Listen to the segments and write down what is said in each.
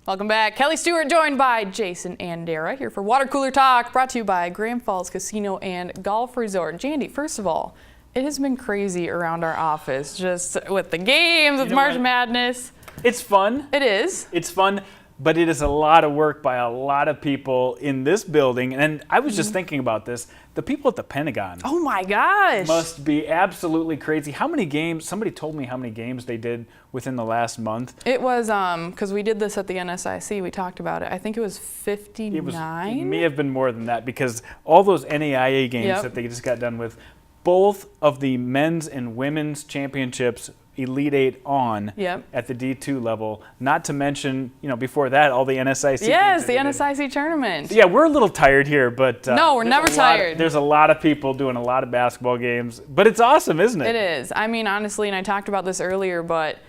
Welcome back. Kelly Stewart joined by Jason and Dara here for Water Cooler Talk, brought to you by Grand Falls Casino and Golf Resort. Jandy, first of all, it has been crazy around our office, just with the games, with March Madness. It's fun. It is. It's fun, but it is a lot of work by a lot of people in this building. And I was just thinking about this. The people at the Pentagon. Oh my gosh. Must be absolutely crazy. How many games? Somebody told me how many games they did within the last month. It was, because we did this at the NSIC, we talked about it. I think it was 59? It may have been more than that because all those NAIA games that they just got done with, both of the men's and women's championships, Elite Eight on at the D2 level. Not to mention, before that, all the NSIC. Yes, the NSIC tournament. Yeah, we're a little tired here, but no, we're never tired. There's a lot of people doing a lot of basketball games, but it's awesome, isn't it? It is. I mean, honestly, and I talked about this earlier, but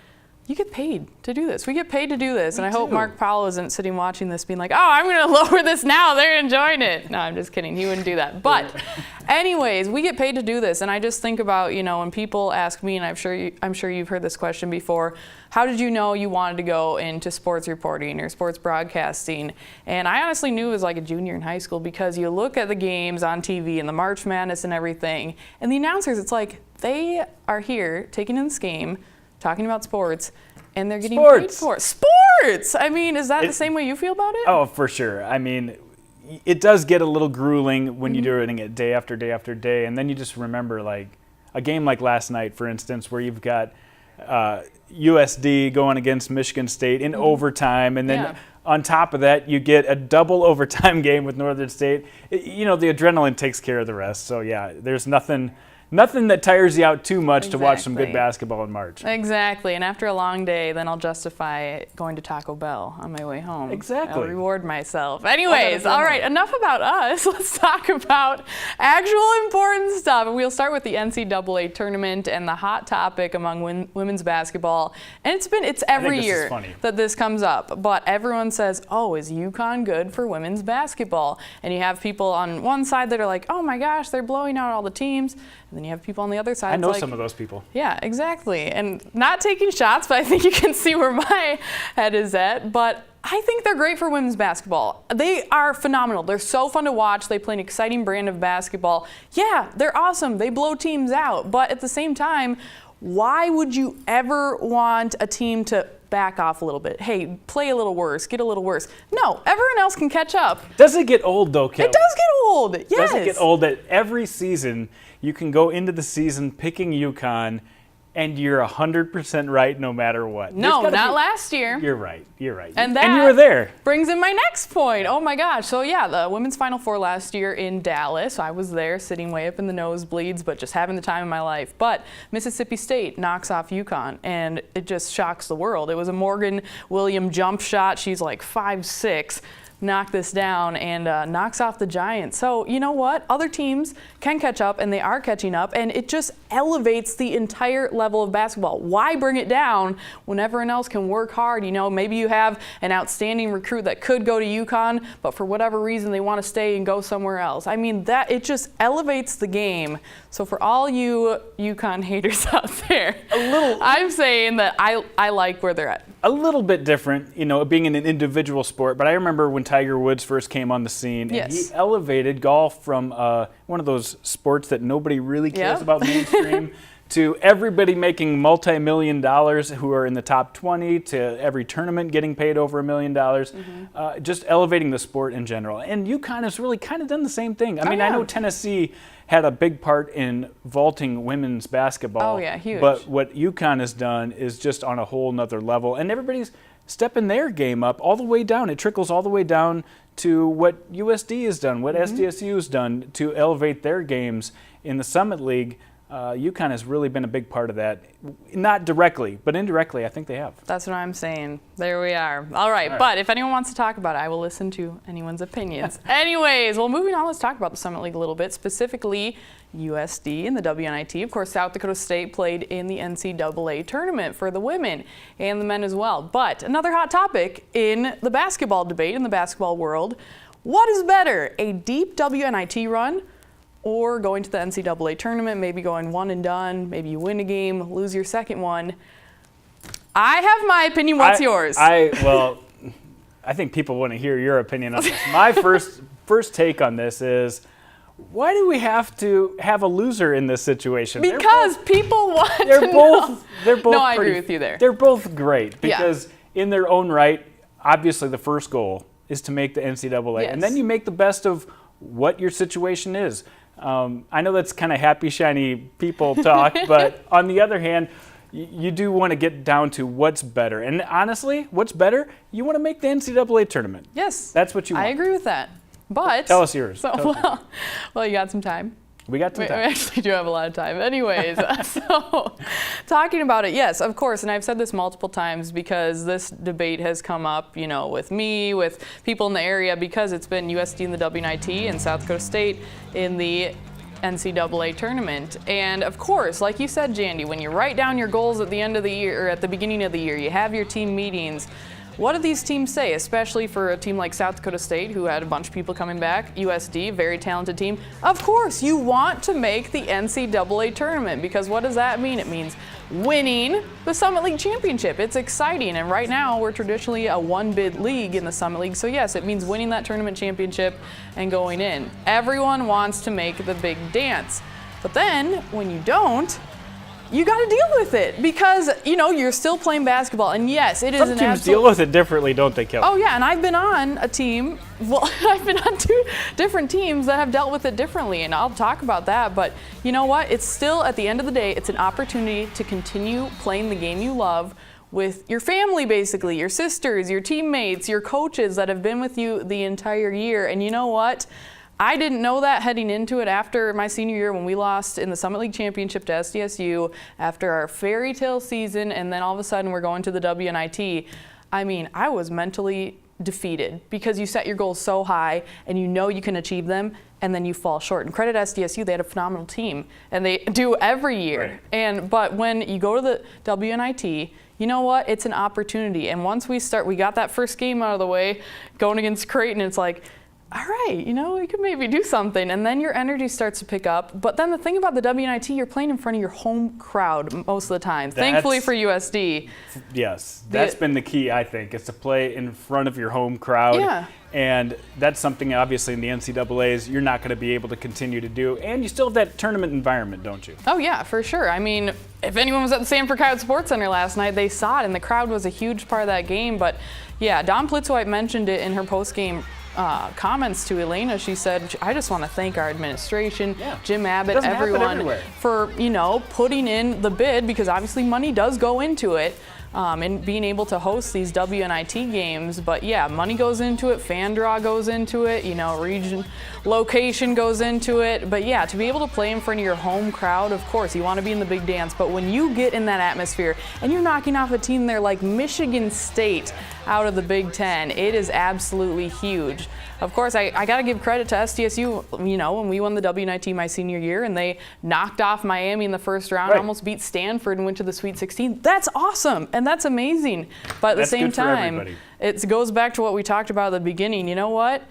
you get paid to do this. We get paid to do this, and I hope Mark Powell isn't sitting watching this being like, oh, I'm going to lower this now. They're enjoying it. No, I'm just kidding. He wouldn't do that. But anyways, we get paid to do this, and I just think about, when people ask me, and I'm sure you've heard this question before, how did you know you wanted to go into sports reporting or sports broadcasting? And I honestly knew it was like a junior in high school because you look at the games on TV and the March Madness and everything, and the announcers, it's like they are here taking in this game, talking about sports, and they're getting paid for it. Sports! I mean, is that the same way you feel about it? Oh, for sure. I mean, it does get a little grueling when you're doing it day after day after day, and then you just remember, like, a game like last night, for instance, where you've got USD going against Michigan State in overtime, and then on top of that, you get a double overtime game with Northern State. The adrenaline takes care of the rest. So, yeah, there's nothing that tires you out too much to watch some good basketball in March. Exactly. And after a long day, then I'll justify going to Taco Bell on my way home. Exactly. I'll reward myself. Anyways, all right, enough about us. Let's talk about actual important stuff. And we'll start with the NCAA Tournament and the hot topic among women's basketball. And it's every year that this comes up. But everyone says, oh, is UConn good for women's basketball? And you have people on one side that are like, oh my gosh, they're blowing out all the teams. And then you have people on the other side. I know some of those people. Yeah, exactly. And not taking shots, but I think you can see where my head is at. But I think they're great for women's basketball. They are phenomenal. They're so fun to watch. They play an exciting brand of basketball. Yeah, they're awesome. They blow teams out. But at the same time, why would you ever want a team to back off a little bit? Hey, play a little worse, get a little worse. No, everyone else can catch up. Does it get old, though, Kelly? It does get old, yes. Does it get old that every season you can go into the season picking UConn and you're 100% right no matter what? No, not last year. You're right. And you were there. Brings in my next point. Oh my gosh. So yeah, the women's Final Four last year in Dallas. I was there sitting way up in the nosebleeds, but just having the time of my life. But Mississippi State knocks off UConn, and it just shocks the world. It was a Morgan Williams jump shot. She's like 5'6". Knock this down and knocks off the Giants. So you know what? Other teams can catch up, and they are catching up, and it just elevates the entire level of basketball. Why bring it down when everyone else can work hard? Maybe you have an outstanding recruit that could go to UConn, but for whatever reason they want to stay and go somewhere else. I mean, that it just elevates the game. So for all you UConn haters out there, I'm saying that I like where they're at. A little bit different, being in an individual sport, but I remember when Tiger Woods first came on the scene, and he elevated golf from one of those sports that nobody really cares about mainstream to everybody making multi-million dollars who are in the top 20, to every tournament getting paid over $1 million, just elevating the sport in general. And UConn has really kind of done the same thing. I mean, I know Tennessee had a big part in vaulting women's basketball. Oh yeah, huge. But what UConn has done is just on a whole nother level, and everybody's stepping their game up all the way down. It trickles all the way down to what USD has done, what SDSU has done to elevate their games in the Summit League. UConn has really been a big part of that. Not directly, but indirectly, I think they have. That's what I'm saying. There we are. All right, but if anyone wants to talk about it, I will listen to anyone's opinions. Anyways, well, moving on, let's talk about the Summit League a little bit, specifically USD and the WNIT. Of course, South Dakota State played in the NCAA Tournament for the women and the men as well. But another hot topic in the basketball debate, in the basketball world, what is better, a deep WNIT run or going to the NCAA tournament, maybe going one and done, maybe you win a game, lose your second one? I have my opinion. What's yours? Well, I think people want to hear your opinion on this. My first take on this is, why do we have to have a loser in this situation? Because people want to know. They're both. No, I agree with you there. They're both great because in their own right, obviously the first goal is to make the NCAA, yes. and then you make the best of what your situation is. I know that's kind of happy, shiny people talk, but on the other hand, you do want to get down to what's better. And honestly, what's better? You want to make the NCAA tournament. Yes. That's what you want. I agree with that. But tell us yours. Well, you got some time. We got some time. We actually do have a lot of time. Anyways, so talking about it, yes, of course, and I've said this multiple times because this debate has come up, with me, with people in the area, because it's been USD in the WNIT and South Dakota State in the NCAA tournament. And of course, like you said, Jandy, when you write down your goals at the end of the year or at the beginning of the year, you have your team meetings. What do these teams say, especially for a team like South Dakota State, who had a bunch of people coming back, USD, very talented team? Of course, you want to make the NCAA tournament, because what does that mean? It means winning the Summit League championship. It's exciting, and right now we're traditionally a one-bid league in the Summit League, so yes, it means winning that tournament championship and going in. Everyone wants to make the big dance, but then when you don't, you got to deal with it because, you're still playing basketball. And yes, it is Some an teams deal with it differently, don't they, Kelly? Oh, yeah, and I've been on a team, I've been on 2 different teams that have dealt with it differently, and I'll talk about that. But you know what? It's still, at the end of the day, it's an opportunity to continue playing the game you love with your family, basically, your sisters, your teammates, your coaches that have been with you the entire year. And you know what? I didn't know that heading into it after my senior year when we lost in the Summit League Championship to SDSU after our fairy tale season, and then all of a sudden we're going to the WNIT. I was mentally defeated because you set your goals so high and you can achieve them, and then you fall short. And credit SDSU, they had a phenomenal team, and they do every year. Right. But when you go to the WNIT, you know what? It's an opportunity. And once we got that first game out of the way, going against Creighton, it's like, all right, we could maybe do something. And then your energy starts to pick up. But then the thing about the WNIT, you're playing in front of your home crowd most of the time. Thankfully for USD. Yes, that's been the key, I think, is to play in front of your home crowd. Yeah. And that's something, obviously, in the NCAAs, you're not going to be able to continue to do. And you still have that tournament environment, don't you? Oh, yeah, for sure. If anyone was at the Sanford Coyote Sports Center last night, they saw it, and the crowd was a huge part of that game. But, yeah, Dawn Plitzwhite mentioned it in her postgame comments to Elena. She said, I just want to thank our administration, Jim Abbott, everyone for, putting in the bid, because obviously money does go into it, and being able to host these WNIT games. But yeah, money goes into it, fan draw goes into it, region, location goes into it. But yeah, to be able to play in front of your home crowd, of course, you want to be in the big dance. But when you get in that atmosphere and you're knocking off a team there like Michigan State out of the Big Ten, it is absolutely huge. Of course, I got to give credit to SDSU, when we won the WNIT my senior year and they knocked off Miami in the first round, almost beat Stanford and went to the Sweet 16. That's awesome, and that's amazing. But at the same time, it goes back to what we talked about at the beginning. You know what?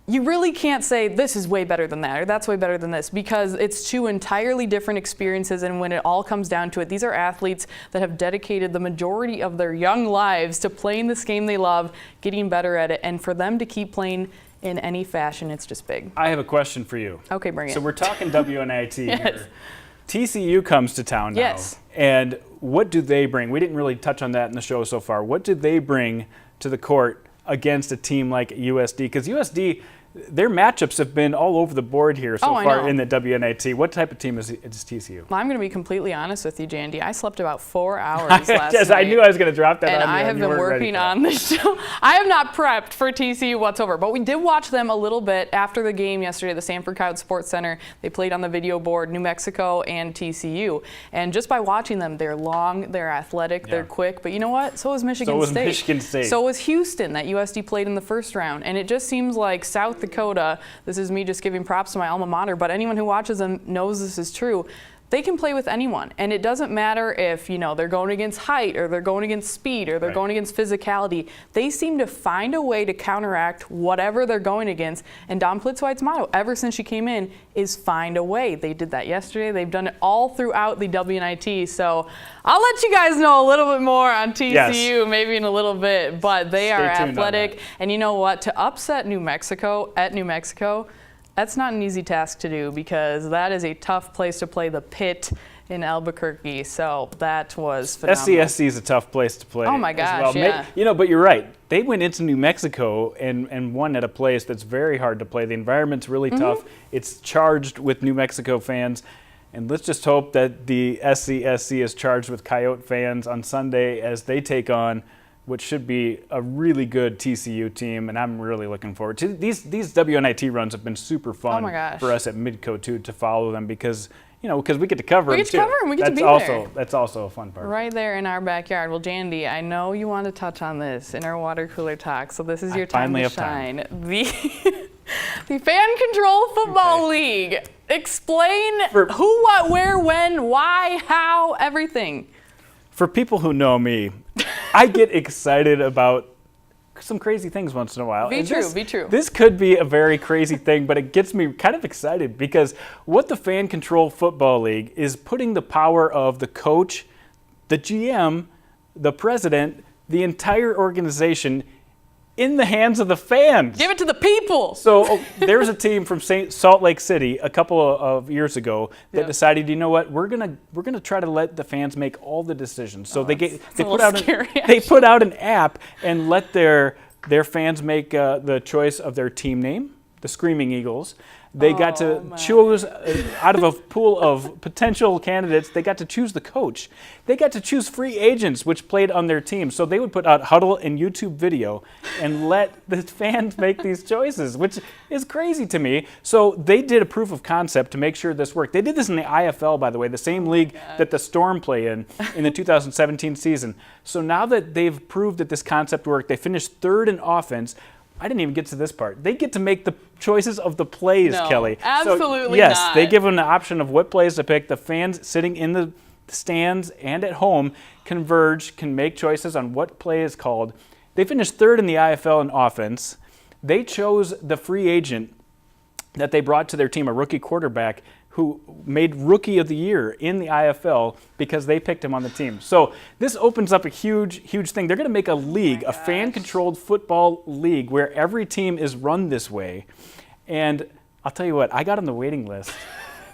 You really can't say this is way better than that or that's way better than this, because it's 2 entirely different experiences. And when it all comes down to it, these are athletes that have dedicated the majority of their young lives to playing this game they love, getting better at it, and for them to keep playing in any fashion, it's just big. I have a question for you. Okay, bring it. So we're talking WNIT here. TCU comes to town now. Yes. And what do they bring? We didn't really touch on that in the show so far. What do they bring to the court against a team like USD? Because USD, their matchups have been all over the board here so far in the WNIT. What type of team is TCU? Well, I'm going to be completely honest with you, Jandy. I slept about 4 hours last night. Yes, I knew I was going to drop that on you. And I have been working on this show. I have not prepped for TCU whatsoever, but we did watch them a little bit after the game yesterday at the Sanford Coyote Sports Center. They played on the video board, New Mexico and TCU. And just by watching them, they're long, they're athletic, they're quick. But you know what? So is Michigan State. So was Houston that USD played in the first round. And it just seems like South Dakota, this is me just giving props to my alma mater, but anyone who watches them knows this is true. they can play with anyone. And it doesn't matter if, they're going against height or they're going against speed or they're going against physicality. They seem to find a way to counteract whatever they're going against. And Dawn Plitzwite's motto, ever since she came in, is find a way. They did that yesterday. They've done it all throughout the WNIT. So I'll let you guys know a little bit more on TCU maybe in a little bit. But they are athletic. And you know what? To upset New Mexico at New Mexico, that's not an easy task to do because that is a tough place to play, the Pit in Albuquerque. So that was phenomenal. SCSC is a tough place to play. Oh my gosh, yeah. But you're right. They went into New Mexico and won at a place that's very hard to play. The environment's really tough. It's charged with New Mexico fans. And let's just hope that the SCSC is charged with Coyote fans on Sunday as they take on which should be a really good TCU team, and I'm really looking forward to these WNIT runs. Have been super fun for us at Midco too to follow them because we get to cover them too. We get to cover them. We get to be there. That's also a fun part. Right there in our backyard. Well, Jandy, I know you want to touch on this in our water cooler talk, so this is your time to shine. The Fan Control Football League. Explain who, what, where, when, why, how, everything. For people who know me, I get excited about some crazy things once in a while. Be true. This could be a very crazy thing, but it gets me kind of excited because what the Fan Control Football League is putting the power of the coach, the GM, the president, the entire organization in the hands of the fans. Give it to the people. So there's a team from Salt Lake City a couple of years ago that decided, you know what, we're gonna try to let the fans make all the decisions. So they put out an app and let their fans make the choice of their team name, the Screaming Eagles. They got to choose out of a pool of potential candidates. They got to choose the coach. They got to choose free agents, which played on their team. So they would put out huddle and YouTube video and let the fans make these choices, which is crazy to me. So they did a proof of concept to make sure this worked. They did this in the IFL, by the way, the same league that the Storm play in the 2017 season. So now that they've proved that this concept worked, they finished third in offense. I didn't even get to this part. They get to make the choices of the plays, Kelly. Absolutely not. Yes, they give them the option of what plays to pick. The fans sitting in the stands and at home can make choices on what play is called. They finished third in the IFL in offense. They chose the free agent that they brought to their team, a rookie quarterback, who made Rookie of the Year in the IFL because they picked him on the team. So this opens up a huge thing. They're going to make a league, a fan-controlled football league where every team is run this way. And I'll tell you what, I got on the waiting list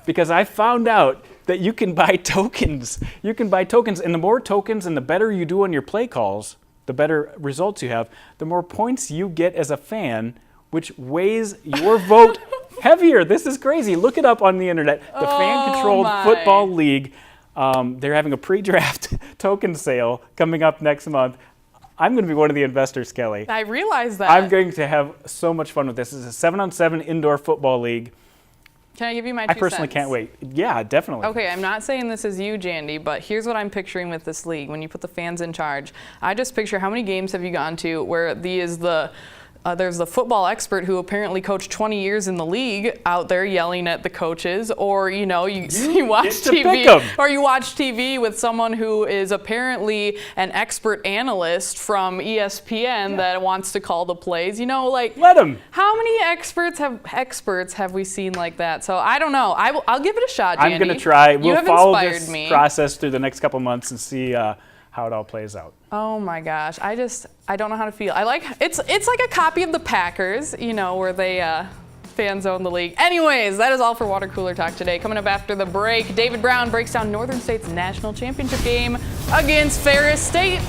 because I found out that you can buy tokens. You can buy tokens, and the more tokens and the better you do on your play calls, the better results you have, the more points you get as a fan, which weighs your vote heavier. This is crazy. Look it up on the internet. The Fan-Controlled Football League. They're having a pre-draft token sale coming up next month. I'm going to be one of the investors, Kelly. I realize that. I'm going to have so much fun with this. This is a 7-on-7 indoor football league. Can I give you my 2 cents? I personally can't wait. Yeah, definitely. Okay, I'm not saying this is you, Jandy, but here's what I'm picturing with this league. When you put the fans in charge, I just picture how many games have you gone to where there's the football expert who apparently coached 20 years in the league out there yelling at the coaches, or you watch TV with someone who is apparently an expert analyst from ESPN that wants to call the plays. Let them. How many experts have we seen like that? So I don't know. I'll give it a shot, Jandy. I'm going to try. We'll follow this me. process through the next couple months and see how it all plays out. Oh my gosh, I don't know how to feel. It's like a copy of the Packers, where they fan zone the league. Anyways, that is all for Water Cooler Talk today. Coming up after the break, David Brown breaks down Northern State's national championship game against Ferris State.